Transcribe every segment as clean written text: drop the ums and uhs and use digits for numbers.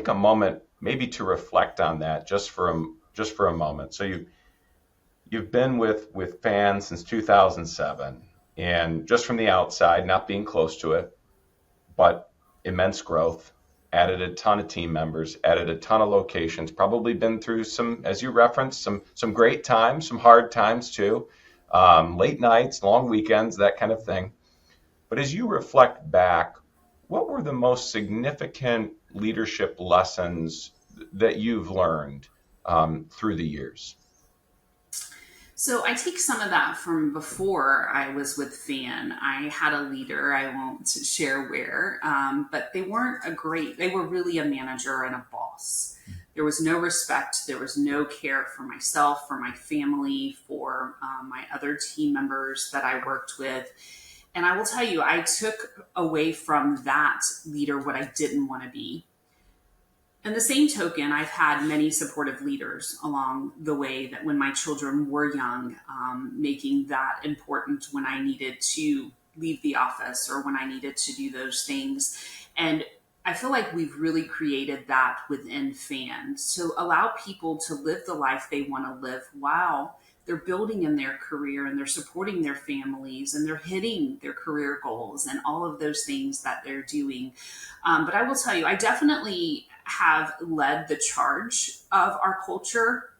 take a moment maybe to reflect on that just for a moment. So you've been with FAN since 2007, and just from the outside, not being close to it, but immense growth, added a ton of team members, added a ton of locations, probably been through some, as you referenced, some great times, some hard times too, late nights, long weekends, that kind of thing. But as you reflect back, what were the most significant leadership lessons that you've learned through the years? So I take some of that from before I was with FAN. I had a leader, I won't share where, but they were really a manager and a boss. There was no respect. There was no care for myself, for my family, for my other team members that I worked with. And I will tell you, I took away from that leader what I didn't want to be. In the same token, I've had many supportive leaders along the way that when my children were young, making that important when I needed to leave the office or when I needed to do those things. And I feel like we've really created that within FAN to allow people to live the life they want to live while they're building in their career and they're supporting their families and they're hitting their career goals and all of those things that they're doing. But I will tell you, I definitely have led the charge of our culture,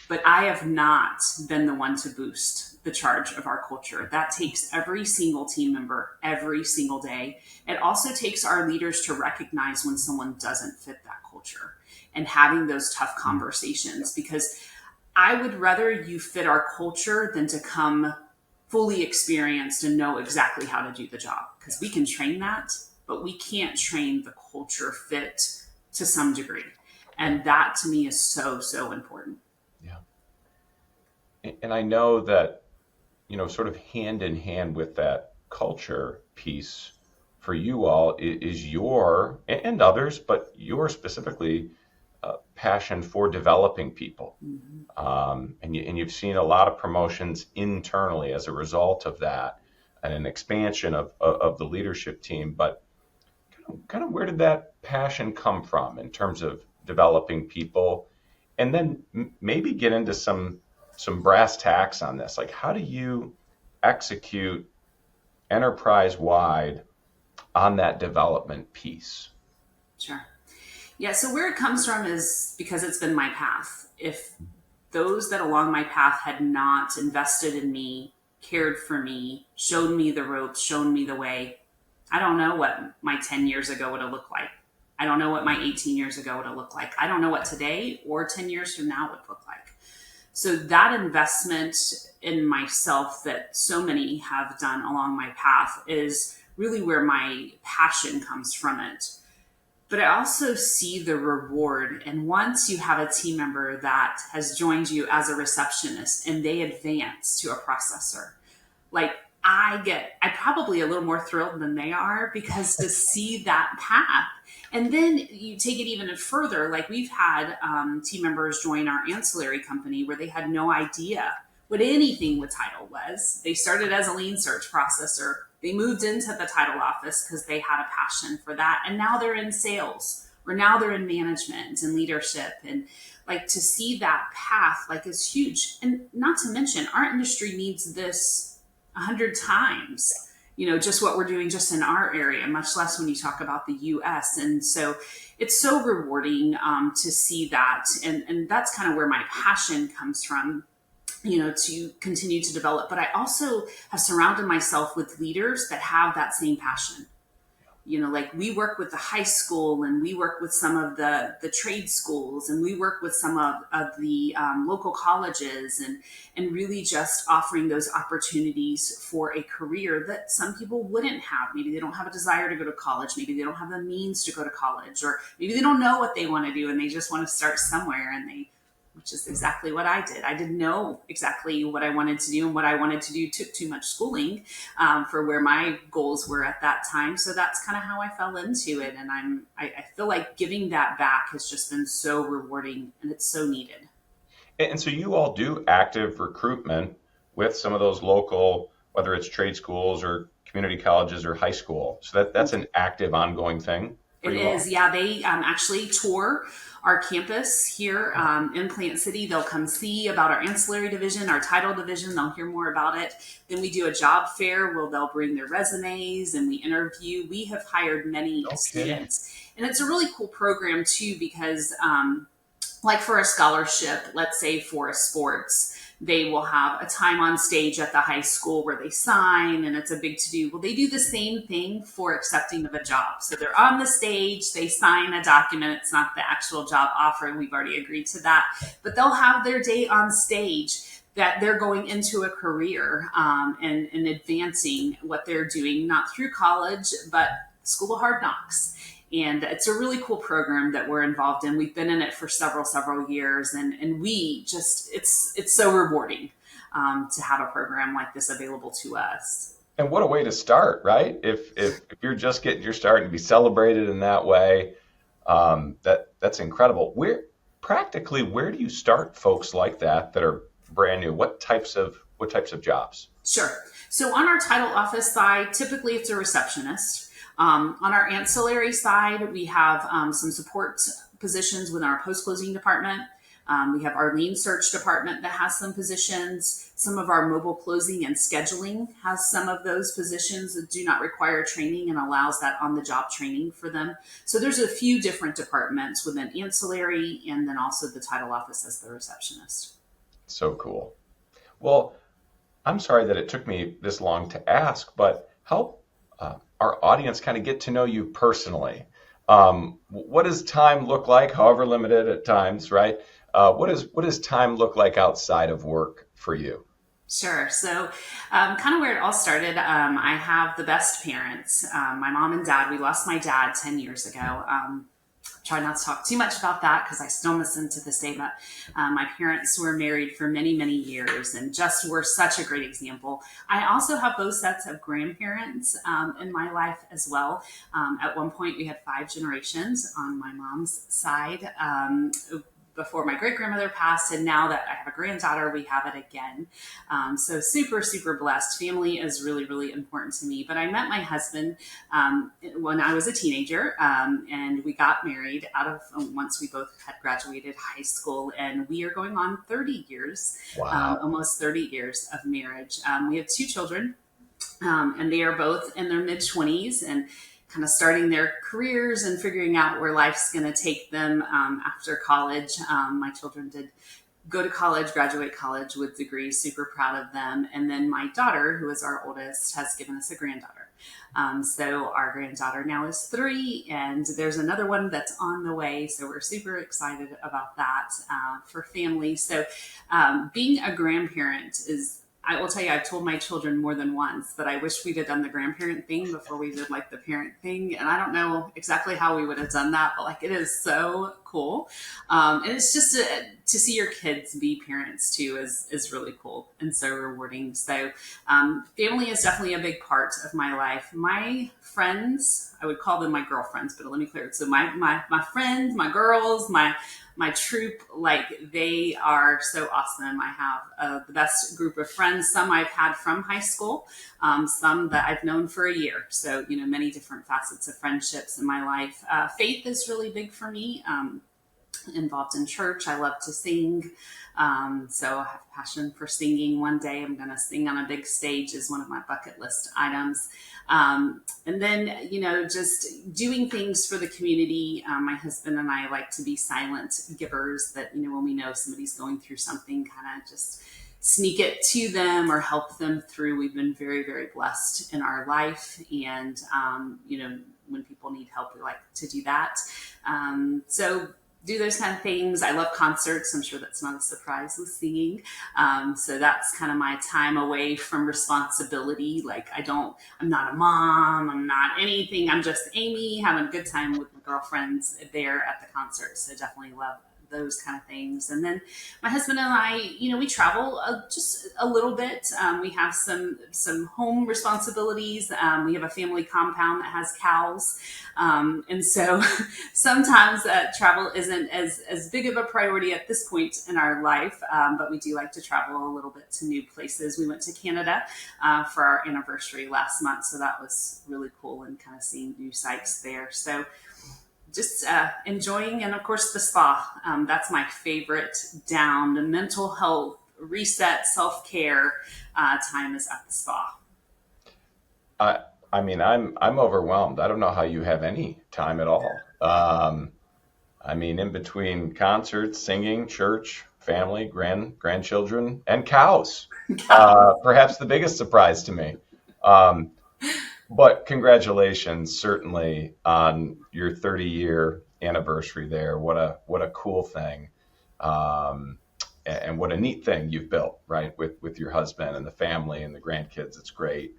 but I have not been the one to boost the charge of our culture. That takes every single team member every single day. It also takes our leaders to recognize when someone doesn't fit that culture and having those tough conversations, because I would rather you fit our culture than to come fully experienced and know exactly how to do the job, because we can train that, but we can't train the culture fit to some degree. And that to me is so, so important. Yeah. And I know that, sort of hand in hand with that culture piece for you all is your, and others, but your specifically passion for developing people. And you've seen a lot of promotions internally as a result of that and an expansion of the leadership team. But kind of where did that passion come from in terms of developing people? And then maybe get into some brass tacks on this. Like, how do you execute enterprise wide on that development piece? Sure. Yeah. So where it comes from is because it's been my path. If those that along my path had not invested in me, cared for me, showed me the ropes, shown me the way, I don't know what my 10 years ago would have looked like. I don't know what my 18 years ago would have looked like. I don't know what today or 10 years from now would look like. So that investment in myself that so many have done along my path is really where my passion comes from it. But I also see the reward. And once you have a team member that has joined you as a receptionist and they advance to a processor, like I'm probably a little more thrilled than they are, because to see that path. And then you take it even further. Like we've had team members join our ancillary company where they had no idea what anything with title was. They started as a lien search processor. They moved into the title office because they had a passion for that. And now they're in sales, or now they're in management and leadership. And like to see that path like is huge. And not to mention our industry needs this 100 times, just what we're doing just in our area, much less when you talk about the US. And so it's so rewarding to see that. And that's kind of where my passion comes from, to continue to develop. But I also have surrounded myself with leaders that have that same passion. Like we work with the high school and we work with some of the trade schools and we work with some of the local colleges and really just offering those opportunities for a career that some people wouldn't have. Maybe they don't have a desire to go to college. Maybe they don't have the means to go to college, or maybe they don't know what they want to do and they just want to start somewhere, which is exactly what I did. I didn't know exactly what I wanted to do, and what I wanted to do took too much schooling for where my goals were at that time. So that's kind of how I fell into it. And I feel like giving that back has just been so rewarding, and it's so needed. And so you all do active recruitment with some of those local, whether it's trade schools or community colleges or high school. So that's an active ongoing thing. for It you all? is, yeah. They actually tour our campus here in Plant City. They'll come see about our ancillary division, our title division. They'll hear more about it. Then we do a job fair where they'll bring their resumes and we interview. We have hired many No kidding. students, and it's a really cool program too because like for a scholarship, let's say for sports, they will have a time on stage at the high school where they sign and it's a big to do. Well, they do the same thing for accepting of a job. So they're on the stage, they sign a document. It's not the actual job offer, and we've already agreed to that. But they'll have their day on stage that they're going into a career and advancing what they're doing, not through college, but School of Hard Knocks. And it's a really cool program that we're involved in. We've been in it for several years, and we just it's so rewarding to have a program like this available to us. And what a way to start, right? If you're just getting your start and to be celebrated in that way, that's incredible. Where do you start folks like that are brand new? What types of jobs? Sure. So on our title office side, typically it's a receptionist. On our ancillary side, we have some support positions within our post-closing department. We have our lien search department that has some positions. Some of our mobile closing and scheduling has some of those positions that do not require training and allows that on-the-job training for them. So there's a few different departments within ancillary, and then also the title office as the receptionist. So cool. Well, I'm sorry that it took me this long to ask, but help our audience kind of get to know you personally. What does time look like, however limited at times, right? What does time look like outside of work for you? Sure. So, kind of where it all started, I have the best parents. My mom and dad, we lost my dad 10 years ago. Try not to talk too much about that because I still miss him to this day. But my parents were married for many years and just were such a great example. I also have both sets of grandparents in my life as well. At one point, we had 5 generations on my mom's side. Before my great grandmother passed, and now that I have a granddaughter, we have it again. So super blessed. Family is really important to me. But I met my husband when I was a teenager, and we got married out of once we both had graduated high school, and we are going on 30 years, Wow. almost 30 years of marriage. We have 2 children, and they are both in their mid-20s and kind of starting their careers and figuring out where life's going to take them after college. My children did go to college, graduate college with degrees, super proud of them. And then my daughter, who is our oldest, has given us a granddaughter. So our granddaughter now is 3, and there's another one that's on the way. So we're super excited about that for family. So being a grandparent is, I will tell you, I've told my children more than once that I wish we'd have done the grandparent thing before we did like the parent thing. And I don't know exactly how we would have done that, but like it is so cool. And it's just to see your kids be parents too is really cool and so rewarding. So family is definitely a big part of my life. My friends, I would call them my girlfriends, but let me clear it. So my friends, my girls, my troop, like they are so awesome. I have the best group of friends. Some I've had from high school, some that I've known for a year. So, many different facets of friendships in my life. Faith is really big for me. Involved in church. I love to sing. So I have a passion for singing. One day I'm going to sing on a big stage is one of my bucket list items. And then, just doing things for the community. My husband and I like to be silent givers that, when we know somebody's going through something, kind of just sneak it to them or help them through. We've been very blessed in our life. And, when people need help, we like to do that. So do those kind of things. I love concerts. I'm sure that's not a surprise with singing. So that's kind of my time away from responsibility. Like I'm not a mom. I'm not anything. I'm just Amy having a good time with my girlfriends there at the concert. So definitely love those kind of things. And then my husband and I, we travel just a little bit. We have some home responsibilities. We have a family compound that has cows. And so sometimes travel isn't as big of a priority at this point in our life, but we do like to travel a little bit to new places. We went to Canada for our anniversary last month. So that was really cool and kind of seeing new sights there. So just enjoying, and of course the spa. That's my favorite down. The mental health reset, self-care time is at the spa. I I mean, I'm overwhelmed. I don't know how you have any time at all. I mean, in between concerts, singing, church, family, grandchildren, and cows. Perhaps the biggest surprise to me. Um, but congratulations, certainly, on your 30-year anniversary there. What a cool thing, and what a neat thing you've built, right, with your husband and the family and the grandkids. It's great.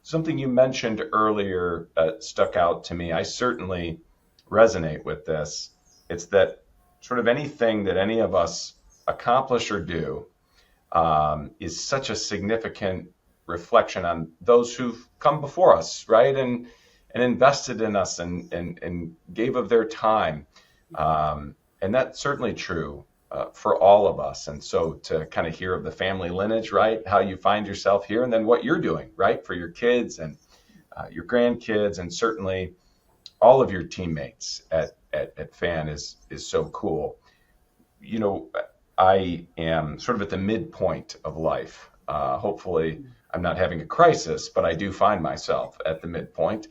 Something you mentioned earlier stuck out to me. I certainly resonate with this. It's that sort of anything that any of us accomplish or do is such a significant reflection on those who've come before us, right? And invested in us and gave of their time. And that's certainly true for all of us. And so to kind of hear of the family lineage, right? How you find yourself here, and then what you're doing, right? For your kids and your grandkids, and certainly all of your teammates at FAN is so cool. You know, I am sort of at the midpoint of life. Hopefully, I'm not having a crisis, but I do find myself at the midpoint.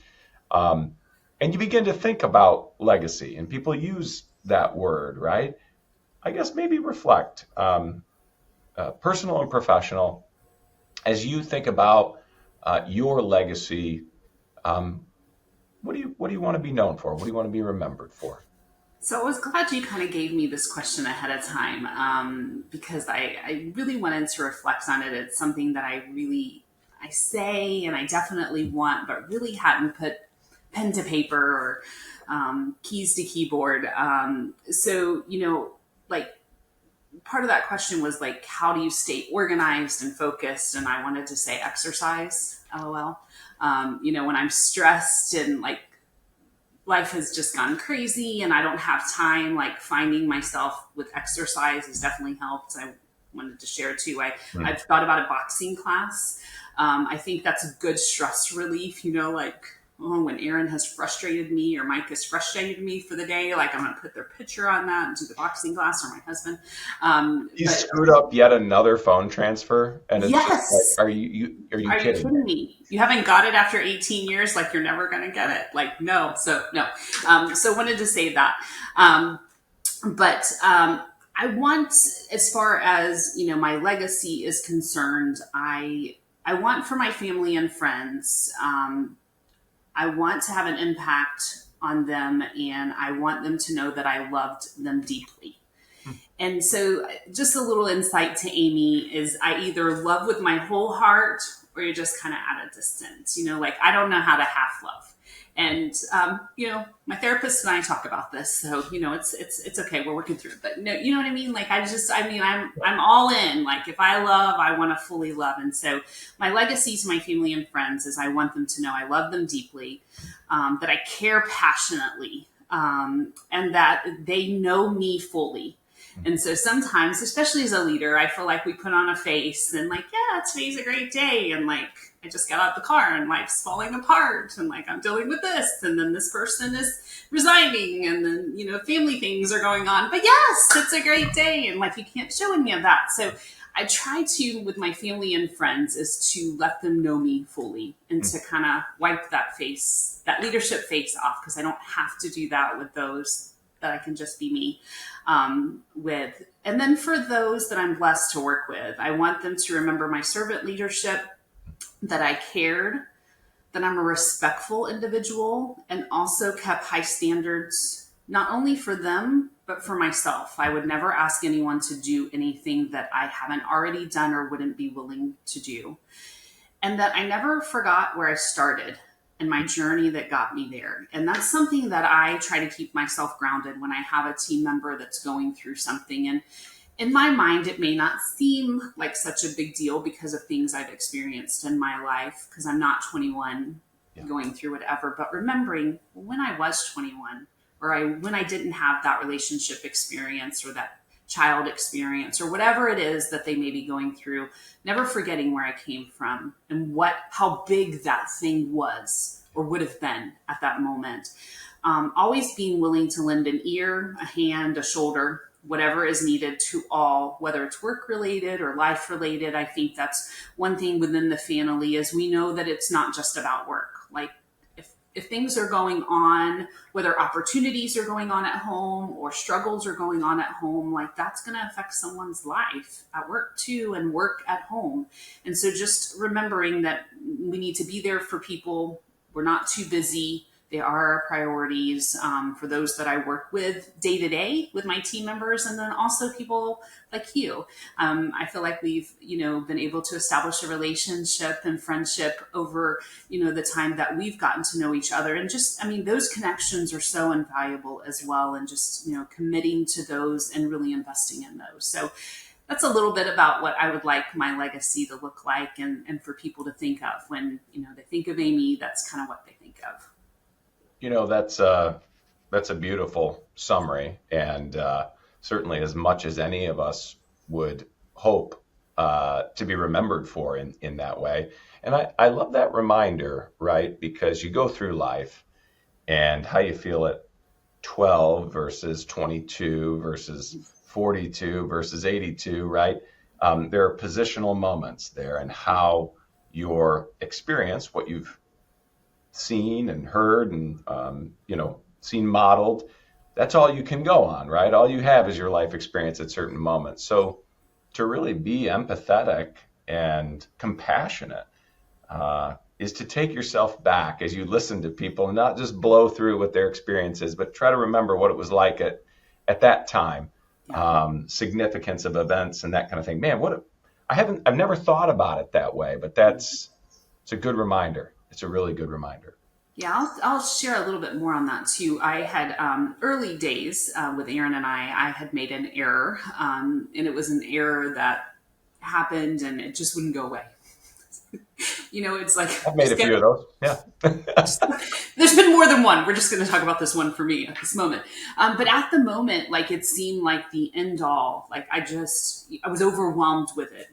Um, and you begin to think about legacy, and people use that word, right? I guess maybe reflect, personal and professional, as you think about your legacy. Um, what do you want to be known for? What do you want to be remembered for? So I was glad you kind of gave me this question ahead of time, because I really wanted to reflect on it. It's something that I say and I definitely want, but really hadn't put pen to paper or keys to keyboard. So, like part of that question was like, how do you stay organized and focused? And I wanted to say exercise, LOL. When I'm stressed and like life has just gone crazy and I don't have time, like finding myself with exercise has definitely helped. I wanted to share too. Hmm. I've thought about a boxing class. I think that's a good stress relief, like, oh, when Aaron has frustrated me or Mike has frustrated me for the day, like I'm going to put their picture on that and do the boxing class, or my husband. You But screwed up yet another phone transfer, and it's just like, yes, are you are you kidding me? kidding me? You haven't got it after 18 years? Like you're never going to get it? Like, no. So, no. So wanted to say that. But I want, as far as, my legacy is concerned, I want for my family and friends, I want to have an impact on them, and I want them to know that I loved them deeply. And so, just a little insight to Amy is I either love with my whole heart, or you're just kind of at a distance. Like I don't know how to half love. And my therapist and I talk about this, so it's okay. We're working through it, but no, you know what I mean. Like I'm all in. Like if I love, I want to fully love, and so my legacy to my family and friends is I want them to know I love them deeply, that I care passionately, and that they know me fully. And so sometimes, especially as a leader, I feel like we put on a face and like, yeah, today's a great day. And like, I just got out of the car and life's falling apart. And like, I'm dealing with this. And then this person is resigning. And then, family things are going on. But yes, it's a great day. And like, you can't show any of that. So I try to, with my family and friends, is to let them know me fully and to kind of wipe that face, that leadership face off, because I don't have to do that with those that I can just be me with. And then for those that I'm blessed to work with, I want them to remember my servant leadership, that I cared, that I'm a respectful individual, and also kept high standards, not only for them, but for myself. I would never ask anyone to do anything that I haven't already done or wouldn't be willing to do. And that I never forgot where I started and my journey that got me there. And that's something that I try to keep myself grounded when I have a team member that's going through something. And in my mind, it may not seem like such a big deal because of things I've experienced in my life, because I'm not 21 Yeah. going through whatever, but remembering when I was 21, or when I didn't have that relationship experience or that child experience or whatever it is that they may be going through, never forgetting where I came from and how big that thing was or would have been at that moment. Always being willing to lend an ear, a hand, a shoulder, whatever is needed to all, whether it's work related or life related. I think that's one thing within the family is we know that it's not just about work. Like if things are going on, whether opportunities are going on at home or struggles are going on at home, like that's going to affect someone's life at work too, and work at home. And so just remembering that we need to be there for people. We're not too busy. They are our priorities, for those that I work with day to day with my team members, and then also people like you. I feel like we've, been able to establish a relationship and friendship over, the time that we've gotten to know each other. And just, those connections are so invaluable as well. And just, committing to those and really investing in those. So that's a little bit about what I would like my legacy to look like, and for people to think of when, they think of Amy. That's kind of what they think of. That's a beautiful summary, and certainly as much as any of us would hope to be remembered for in that way. And I love that reminder, right? Because you go through life and how you feel at 12 versus 22 versus 42 versus 82, right? There are positional moments there, and how your experience, what you've seen and heard and seen modeled, that's all you can go on, right? All you have is your life experience at certain moments. So to really be empathetic and compassionate is to take yourself back as you listen to people, and not just blow through what their experience is, but try to remember what it was like at that time, significance of events and that kind of thing. Man, I've never thought about it that way, but it's a good reminder. It's a really good reminder. Yeah, I'll share a little bit more on that too. I had early days with Aaron and I had made an error, and it was an error that happened and it just wouldn't go away. It's like I've made a few of those. Yeah. There's been more than one. We're just going to talk about this one for me at this moment. But at the moment, like it seemed like the end all. Like I was overwhelmed with it,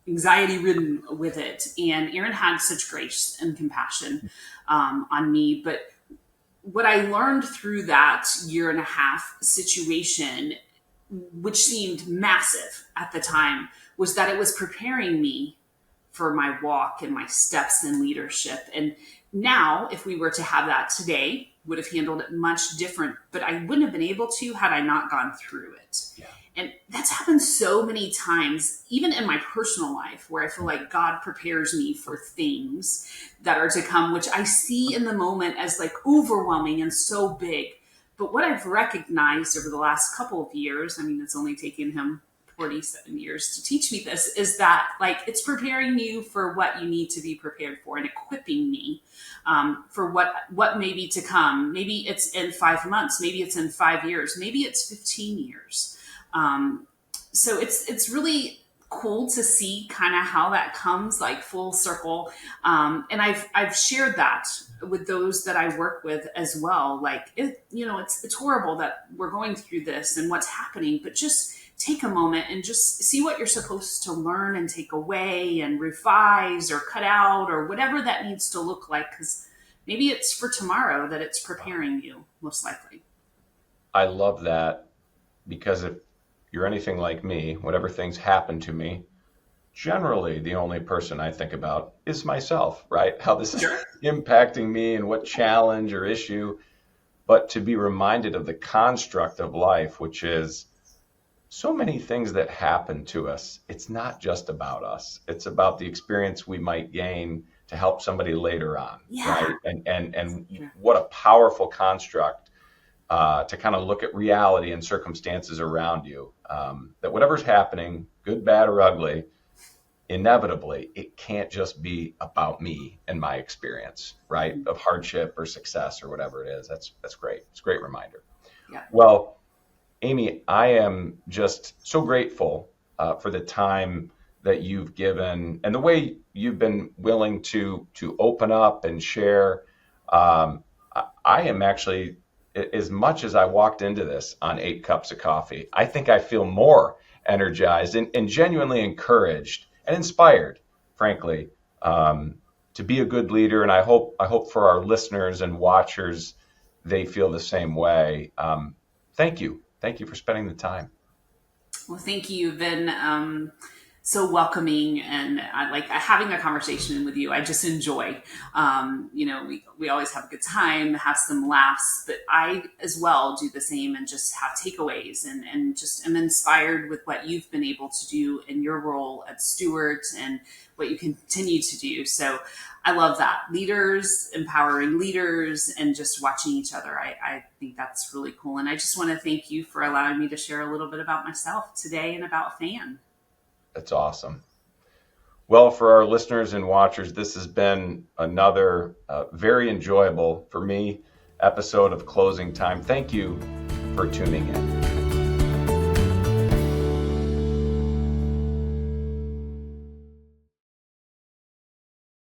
anxiety ridden with it. And Aaron had such grace and compassion on me. But what I learned through that year and a half situation, which seemed massive at the time, was that it was preparing me for my walk and my steps in leadership. And now, if we were to have that today, would have handled it much different, but I wouldn't have been able to had I not gone through it. Yeah. And that's happened so many times, even in my personal life, where I feel like God prepares me for things that are to come, which I see in the moment as like overwhelming and so big. But what I've recognized over the last couple of years, it's only taken him 47 years to teach me this, is that like it's preparing you for what you need to be prepared for, and equipping me for what may be to come. Maybe it's in 5 months, maybe it's in 5 years, maybe it's 15 years. So it's really cool to see kind of how that comes like full circle. And I've shared that with those that I work with as well. Like it's horrible that we're going through this and what's happening, but just take a moment and just see what you're supposed to learn and take away and revise or cut out or whatever that needs to look like. Because maybe it's for tomorrow that it's preparing you, most likely. I love that, because if you're anything like me, whatever things happen to me, generally the only person I think about is myself, right? How this is impacting me and what challenge or issue. But to be reminded of the construct of life, which is so many things that happen to us, it's not just about us. It's about the experience we might gain to help somebody later on, right? And what a powerful construct to kind of look at reality and circumstances around you. That whatever's happening, good, bad, or ugly, inevitably, it can't just be about me and my experience, right? Of hardship or success or whatever it is. That's great. It's a great reminder. Yeah. Well, Amy, I am just so grateful for the time that you've given and the way you've been willing to open up and share. I am actually, as much as I walked into this on 8 cups of coffee, I think I feel more energized and genuinely encouraged and inspired, frankly, to be a good leader. And I hope for our listeners and watchers they feel the same way. Thank you. Thank you for spending the time. Well, thank you. You've been so welcoming, and I like having a conversation with you. I just enjoy. We always have a good time, have some laughs, but I as well do the same and just have takeaways and just am inspired with what you've been able to do in your role at Stewart and what you continue to do. So I love that. Leaders, empowering leaders, and just watching each other. I think that's really cool. And I just want to thank you for allowing me to share a little bit about myself today and about FAN. That's awesome. Well, for our listeners and watchers, this has been another very enjoyable, for me, episode of Closing Time. Thank you for tuning in.